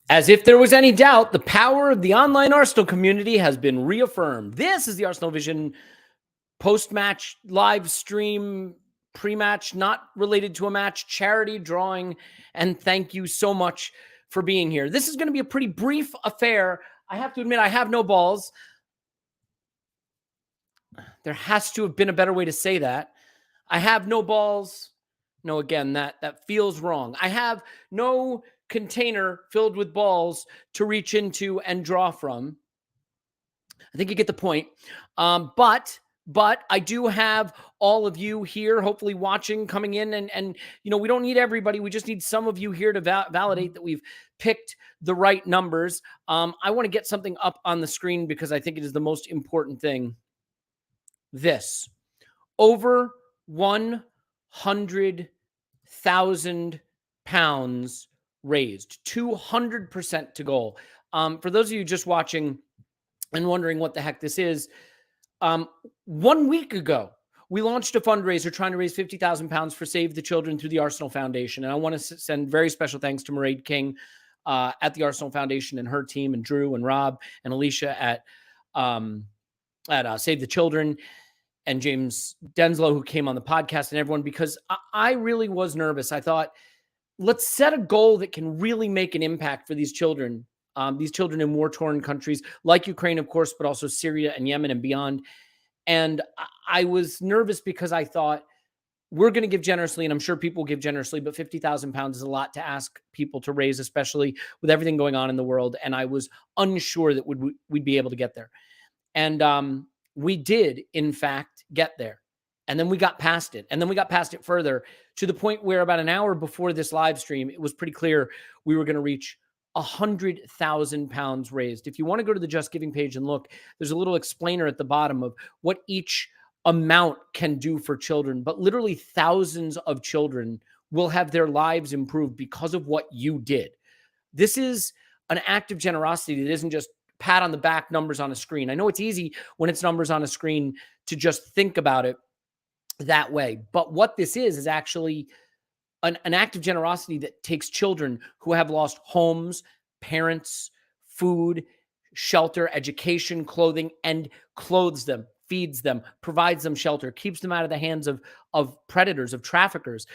As if there was any doubt, the power of the online Arsenal community has been reaffirmed. This is the Arsenal Vision post-match live stream, pre-match, not related to a match, charity drawing, and thank you so much for being here. This is going to be a pretty brief affair. I have to admit, I have no balls. There has to have been a better way to say that. I have no balls. No, again, that feels wrong. I have no container filled with balls to reach into and draw from. I think you get the point. But I do have all of you here, hopefully watching, coming in, and you know, we don't need everybody. We just need some of you here to validate that we've picked the right numbers. I want to get something up on the screen because I think it is the most important thing. This over 100,000 pounds raised, 200% to goal. For those of you just watching and wondering what the heck this is, 1 week ago, we launched a fundraiser trying to raise 50,000 pounds for Save the Children through the Arsenal Foundation. And I want to send very special thanks to Mairead King at the Arsenal Foundation and her team, and Drew and Rob and Alicia at Save the Children, and James Denslow, who came on the podcast, and everyone, because I really was nervous. I thought, let's set a goal that can really make an impact for these children in war-torn countries like Ukraine, of course, but also Syria and Yemen and beyond. And I was nervous because I thought, we're going to give generously, and I'm sure people give generously, but 50,000 pounds is a lot to ask people to raise, especially with everything going on in the world. And I was unsure that we'd be able to get there. And we did, in fact, get there. And then we got past it. And then we got past it further to the point where about an hour before this live stream, it was pretty clear we were going to reach 100,000 pounds raised. If you want to go to the Just Giving page and look, there's a little explainer at the bottom of what each amount can do for children. But literally thousands of children will have their lives improved because of what you did. This is an act of generosity that isn't just pat on the back, numbers on a screen. I know it's easy when it's numbers on a screen to just think about it that way. But what this is actually an act of generosity that takes children who have lost homes, parents, food, shelter, education, clothing, and clothes them, feeds them, provides them shelter, keeps them out of the hands of predators, of traffickers,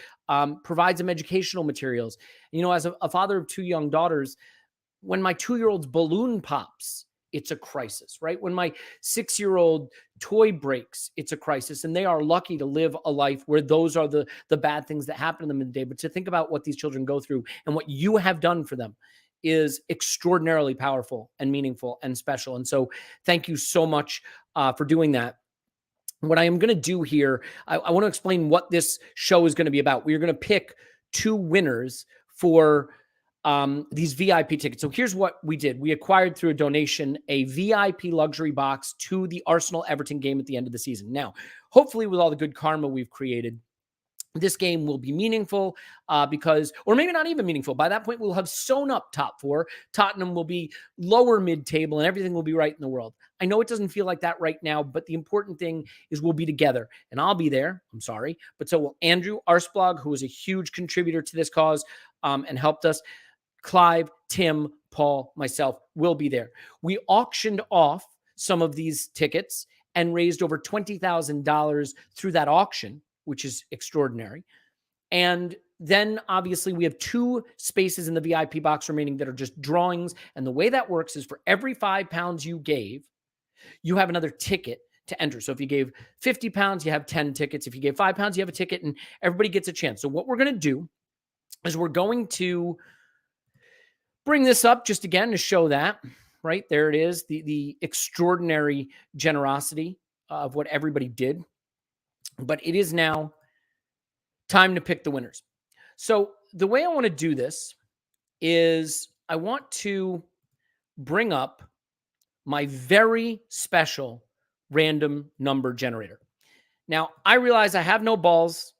provides them educational materials. You know, as a father of 2 young daughters, when my 2-year-old's balloon pops, it's a crisis, right? When my 6-year-old toy breaks, it's a crisis. And they are lucky to live a life where those are the bad things that happen to them in the day. But to think about what these children go through and what you have done for them is extraordinarily powerful and meaningful and special. And so thank you so much for doing that. What I am going to do here, I want to explain what this show is going to be about. We are going to pick 2 winners for these VIP tickets. So here's what we did. We acquired through a donation a VIP luxury box to the Arsenal-Everton game at the end of the season. Now, hopefully with all the good karma we've created, this game will be meaningful because, or maybe not even meaningful. By that point, we'll have sewn up top 4. Tottenham will be lower mid-table and everything will be right in the world. I know it doesn't feel like that right now, but the important thing is we'll be together. And I'll be there. I'm sorry. But so will Andrew Arsblog, who is a huge contributor to this cause and helped us. Clive, Tim, Paul, myself will be there. We auctioned off some of these tickets and raised over $20,000 through that auction, which is extraordinary. And then obviously we have 2 spaces in the VIP box remaining that are just drawings. And the way that works is for every 5 pounds you gave, you have another ticket to enter. So if you gave 50 pounds, you have 10 tickets. If you gave 5 pounds, you have a ticket, and everybody gets a chance. So what we're going to do is we're going to bring this up just again to show that, right? There it is, the extraordinary generosity of what everybody did. But it is now time to pick the winners. So the way I want to do this is I want to bring up my very special random number generator. Now, I realize I have no balls,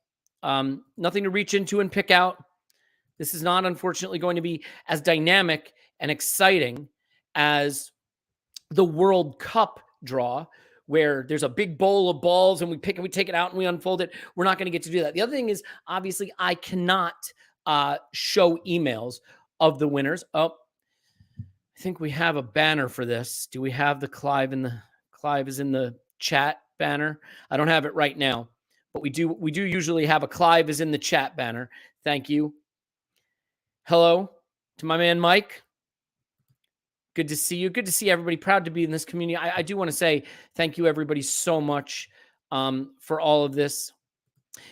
nothing to reach into and pick out. This is not, unfortunately, going to be as dynamic and exciting as the World Cup draw, where there's a big bowl of balls and we pick and we take it out and we unfold it. We're not going to get to do that. The other thing is, obviously, I cannot show emails of the winners. Oh, I think we have a banner for this. Do we have the Clive is in the chat banner? I don't have it right now, but we do usually have a Clive is in the chat banner. Thank you. Hello to my man Mike. Good to see you. Good to see everybody. Proud to be in this community. I do want to say thank you, everybody, so much for all of this.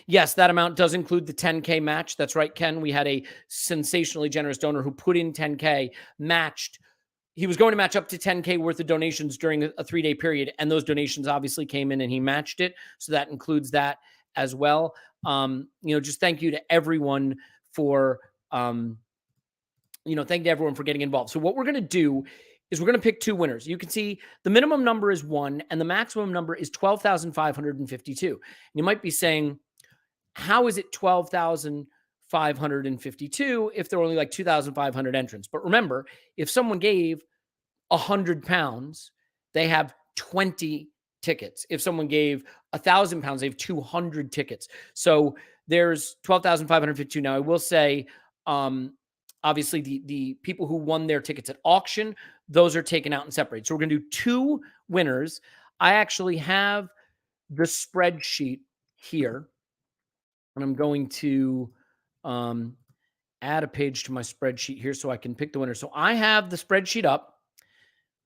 Yes, that amount does include the 10K match. That's right, Ken. We had a sensationally generous donor who put in 10K, matched. He was going to match up to 10K worth of donations during a 3-day period, and those donations obviously came in and he matched it. So that includes that as well. Just thank you to everyone for thank you to everyone for getting involved. So what we're going to do is we're going to pick two winners. You can see the minimum number is 1 and the maximum number is 12,552. You might be saying, how is it 12,552 if there are only like 2,500 entrants? But remember, if someone gave £100, they have 20 tickets. If someone gave £1,000, they have 200 tickets. So there's 12,552. Now I will say, obviously the people who won their tickets at auction, those are taken out and separated. So we're going to do two winners. I actually have the spreadsheet here, and I'm going to add a page to my spreadsheet here so I can pick the winner. So I have the spreadsheet up.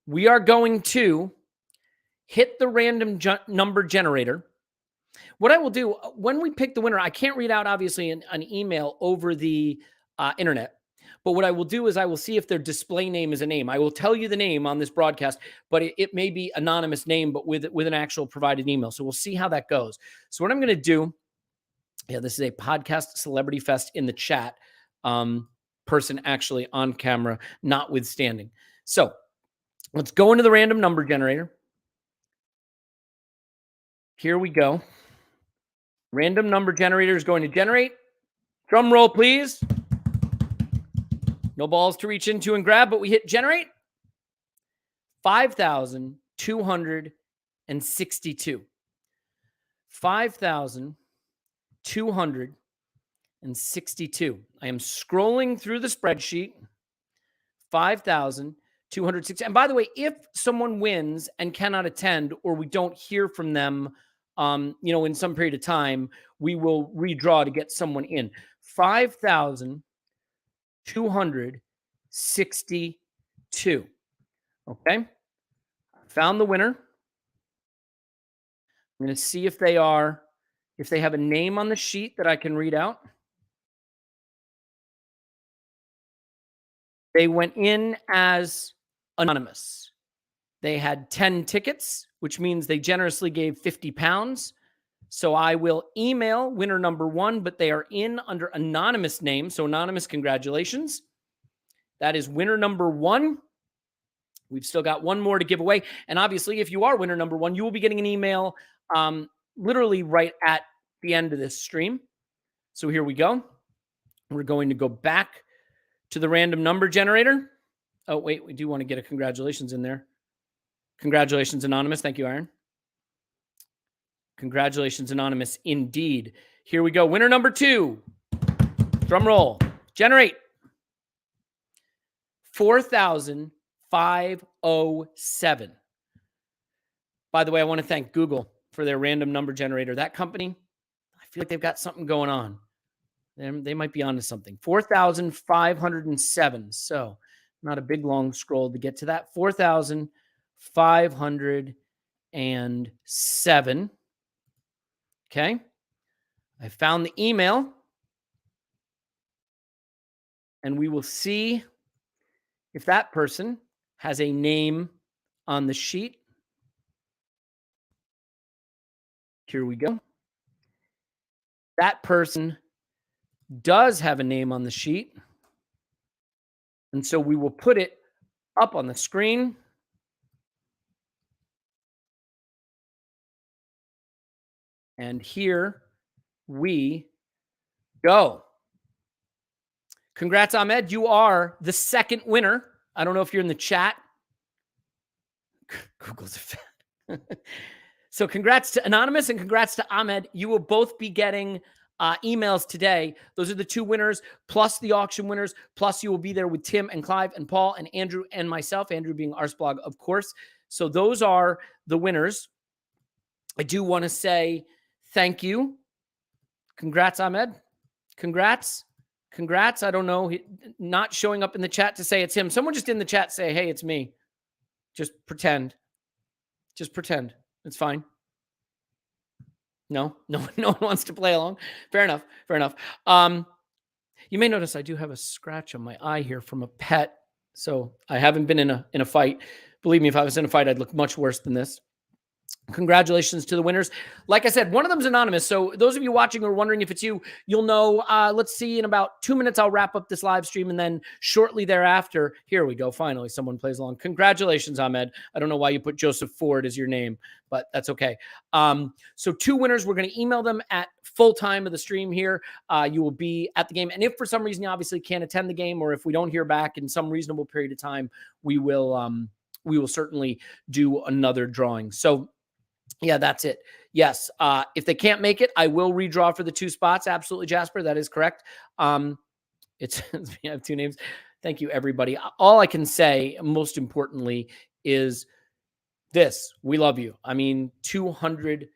We are going to hit the random number generator. What I will do when we pick the winner, I can't read out obviously an email over the internet. But what I will do is I will see if their display name is a name. I will tell you the name on this broadcast, but it may be anonymous name, but with an actual provided email. So we'll see how that goes. So what I'm going to do, this is a podcast celebrity fest in the chat, person actually on camera, notwithstanding. So let's go into the random number generator. Here we go. Random number generator is going to generate. Drum roll, please. No balls to reach into and grab, but we hit generate. 5,262. 5,262. I am scrolling through the spreadsheet. 5,260. And by the way, if someone wins and cannot attend, or we don't hear from them, in some period of time, we will redraw to get someone in. 5,262. Okay. Found the winner. I'm going to see if they have a name on the sheet that I can read out. They went in as anonymous. They had 10 tickets, which means they generously gave £50. So I will email winner number 1, but they are in under anonymous name. So anonymous, congratulations. That is winner number 1. We've still got one more to give away. And obviously, if you are winner number 1, you will be getting an email literally right at the end of this stream. So here we go. We're going to go back to the random number generator. Oh, wait, we do want to get a congratulations in there. Congratulations, Anonymous. Thank you, Aaron. Congratulations, Anonymous, indeed. Here we go. Winner number 2. Drum roll. Generate. 4,507. By the way, I want to thank Google for their random number generator. That company, I feel like they've got something going on. They might be onto something. 4,507. So not a big long scroll to get to that. 4,507. Okay. I found the email. And we will see if that person has a name on the sheet. Here we go. That person does have a name on the sheet. And so we will put it up on the screen. And here we go. Congrats, Ahmed. You are the second winner. I don't know if you're in the chat. Google's a fan. So congrats to Anonymous and congrats to Ahmed. You will both be getting emails today. Those are the 2 winners, plus the auction winners, plus you will be there with Tim and Clive and Paul and Andrew and myself, Andrew being Arsblog, of course. So those are the winners. I do want to say thank you. Congrats, Ahmed. Congrats. I don't know. Not showing up in the chat to say it's him. Someone just in the chat say, hey, it's me. Just pretend. It's fine. No one wants to play along. Fair enough. You may notice I do have a scratch on my eye here from a pet. So I haven't been in a fight. Believe me, if I was in a fight, I'd look much worse than this. Congratulations to the winners. Like I said, one of them is anonymous. So those of you watching who are wondering if it's you, you'll know. Let's see, in about 2 minutes, I'll wrap up this live stream. And then shortly thereafter, here we go. Finally, someone plays along. Congratulations, Ahmed. I don't know why you put Joseph Ford as your name, but that's okay. So 2 winners, we're going to email them at full time of the stream here. You will be at the game. And if for some reason you obviously can't attend the game, or if we don't hear back in some reasonable period of time, we will certainly do another drawing. So yeah, that's it. Yes. If they can't make it, I will redraw for the 2 spots. Absolutely, Jasper. That is correct. It's we have 2 names. Thank you, everybody. All I can say, most importantly, is this. We love you. I mean, 200%,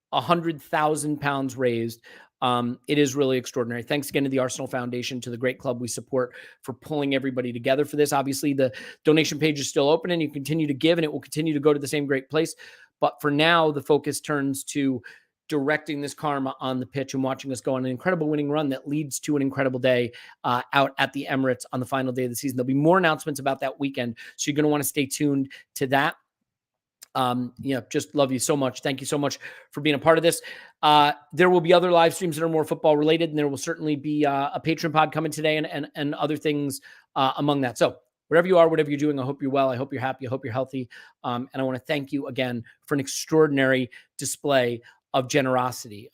100,000 pounds raised. It is really extraordinary. Thanks again to the Arsenal Foundation, to the great club we support, for pulling everybody together for this. Obviously, the donation page is still open and you continue to give, and it will continue to go to the same great place. But for now, the focus turns to directing this karma on the pitch and watching us go on an incredible winning run that leads to an incredible day out at the Emirates on the final day of the season. There'll be more announcements about that weekend, so you're going to want to stay tuned to that. Just love you so much. Thank you so much for being a part of this. There will be other live streams that are more football related, and there will certainly be a Patreon pod coming today and other things among that. So wherever you are, whatever you're doing, I hope you're well. I hope you're happy. I hope you're healthy. And I want to thank you again for an extraordinary display of generosity.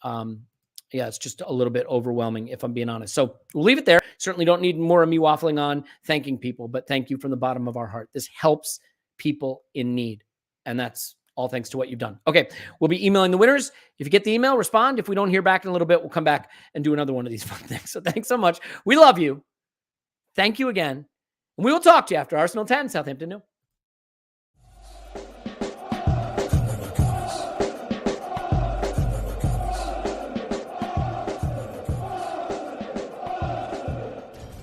It's just a little bit overwhelming, if I'm being honest. So we'll leave it there. Certainly don't need more of me waffling on thanking people, but thank you from the bottom of our heart. This helps people in need. And that's all thanks to what you've done. Okay, we'll be emailing the winners. If you get the email, respond. If we don't hear back in a little bit, we'll come back and do another one of these fun things. So thanks so much. We love you. Thank you again. And we will talk to you after Arsenal 10, Southampton 0.